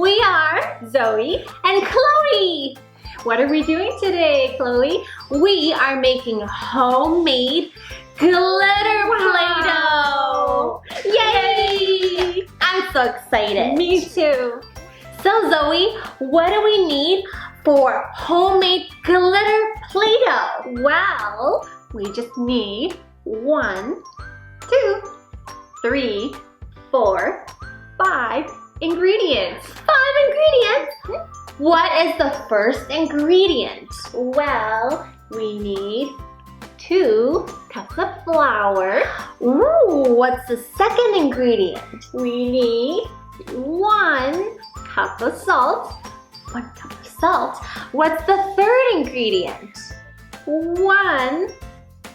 We are Zoe and Chloe. What are we doing today, Chloe? We are making homemade glitter Play-Doh. Yay! I'm so excited. Me too. So Zoe, what do we need for homemade glitter Play-Doh? Well, we just need 1, 2, 3, 4, 5 ingredients. 5 ingredients? What is the first ingredient? Well, we need 2 cups of flour. Ooh, what's the second ingredient? We need 1 cup of salt. 1 cup of salt. What's the third ingredient? 1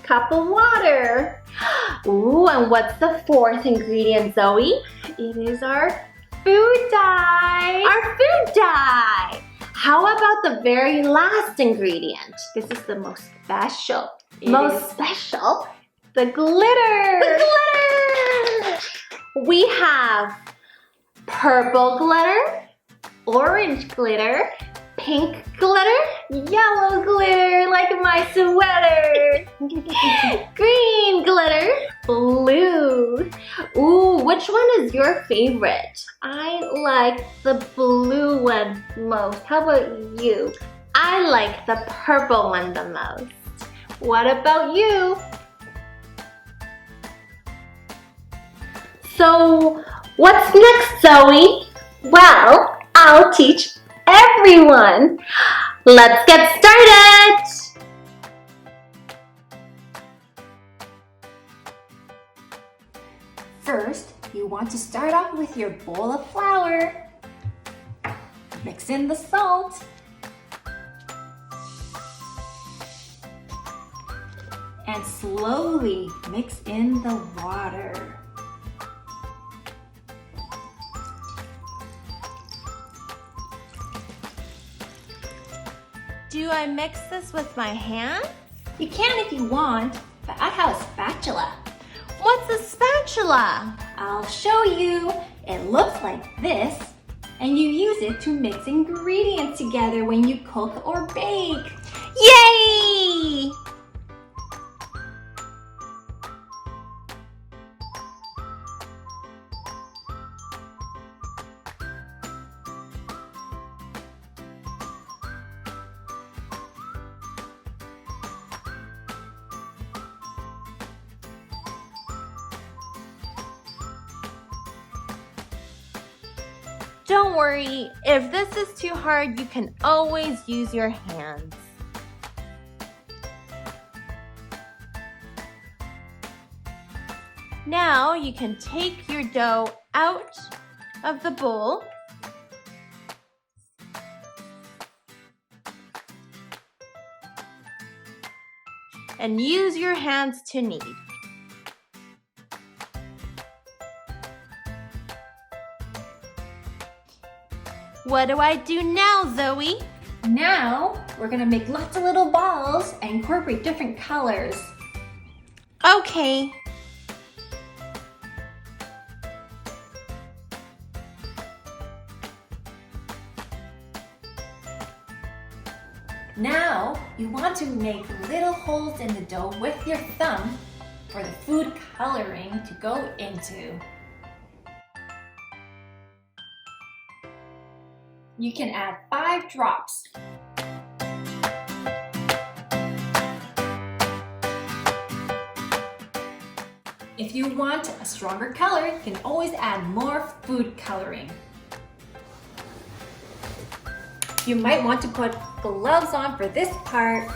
cup of water. Ooh, and what's the fourth ingredient, Zoe? It is our food dye. Our food dye. How about the very last ingredient? This is the most special. Special? The glitter. The glitter. We have purple glitter, orange glitter, pink glitter, yellow glitter like my sweater, green glitter, blue. Ooh, which one is your favorite? I like the blue one most. How about you? I like the purple one the most. What about you? So, what's next, Zoe? Well, I'll teach everyone. Let's get started. First, you want to start off with your bowl of flour. Mix in the salt. And slowly mix in the water. Do I mix this with my hands? You can if you want, but I have a spatula. What's a spatula? I'll show you. It looks like this, and you use it to mix ingredients together when you cook or bake. Yay! Don't worry, if this is too hard, you can always use your hands. Now you can take your dough out of the bowl. And use your hands to knead. What do I do now, Zoe? Now, we're gonna make lots of little balls and incorporate different colors. Okay. Now, you want to make little holes in the dough with your thumb for the food coloring to go into. You can add 5 drops. If you want a stronger color, you can always add more food coloring. You might want to put gloves on for this part.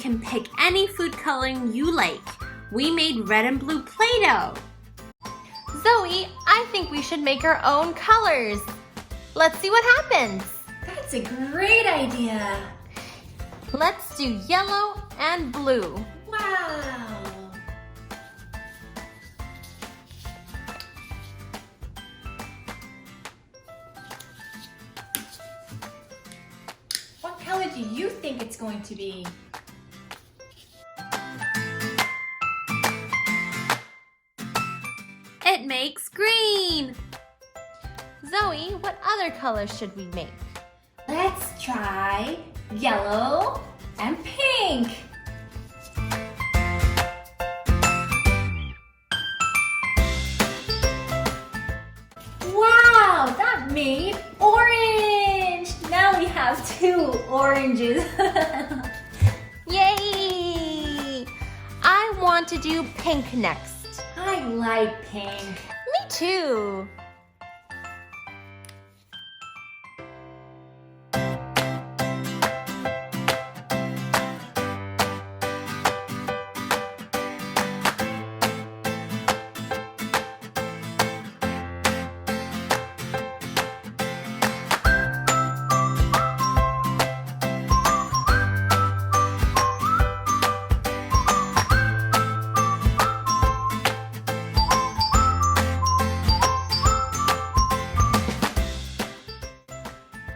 can pick any food coloring you like. We made red and blue Play-Doh. Zoe, I think we should make our own colors. Let's see what happens. That's a great idea. Let's do yellow and blue. Wow. What color do you think it's going to be? It makes green. Zoe, what other colors should we make? Let's try yellow and pink. Wow, that made orange. Now we have 2 oranges. Yay! I want to do pink next. I like pink. Me too.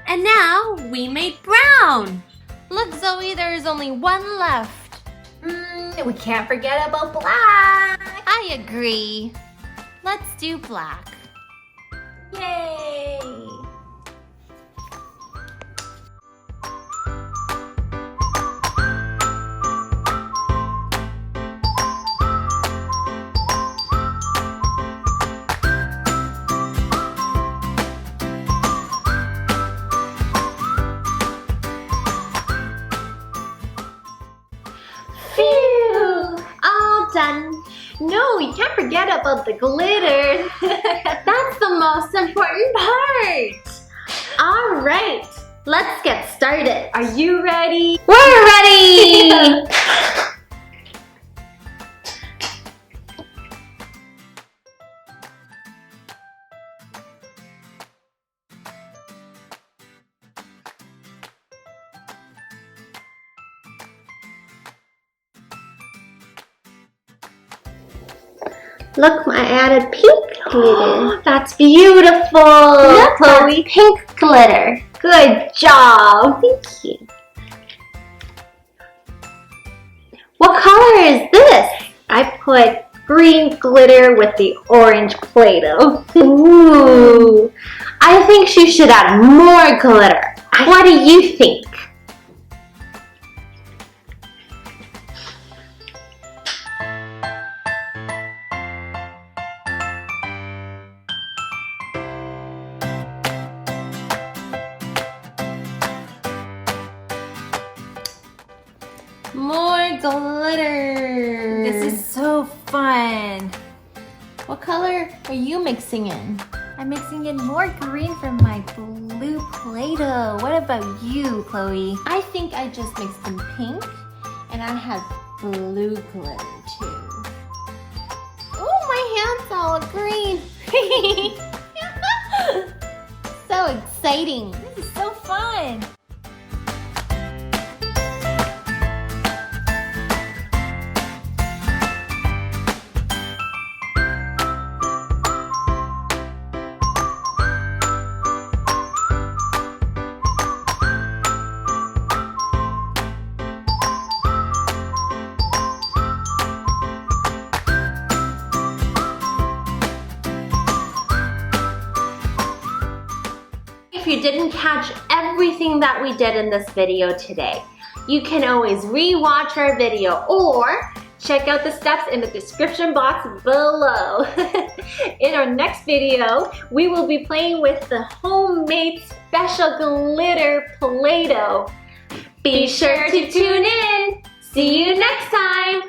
And now we made brown. Look, Zoe, there's only one left. We can't forget about black. I agree. Let's do black. Yay! Phew! All done. No, you can't forget about the glitter. That's the most important part. All right, let's get started. Are you ready? We're ready! Look, I added pink glitter. That's beautiful. Look, Chloe, pink glitter. Good job. Thank you. What color is this? I put green glitter with the orange Play-Doh. Ooh. I think she should add more glitter. What do you think? More glitter. This is so fun. What color are you mixing in? I'm mixing in more green from my blue Play-Doh. What about you, Chloe? I think I just mixed in pink and I have blue glitter too. Oh, my hand's all green. So exciting. This is so fun. If you didn't catch everything that we did in this video today, you can always re-watch our video or check out the steps in the description box below. In our next video, we will be playing with the homemade special glitter Play-Doh. Be sure to tune in. See you next time.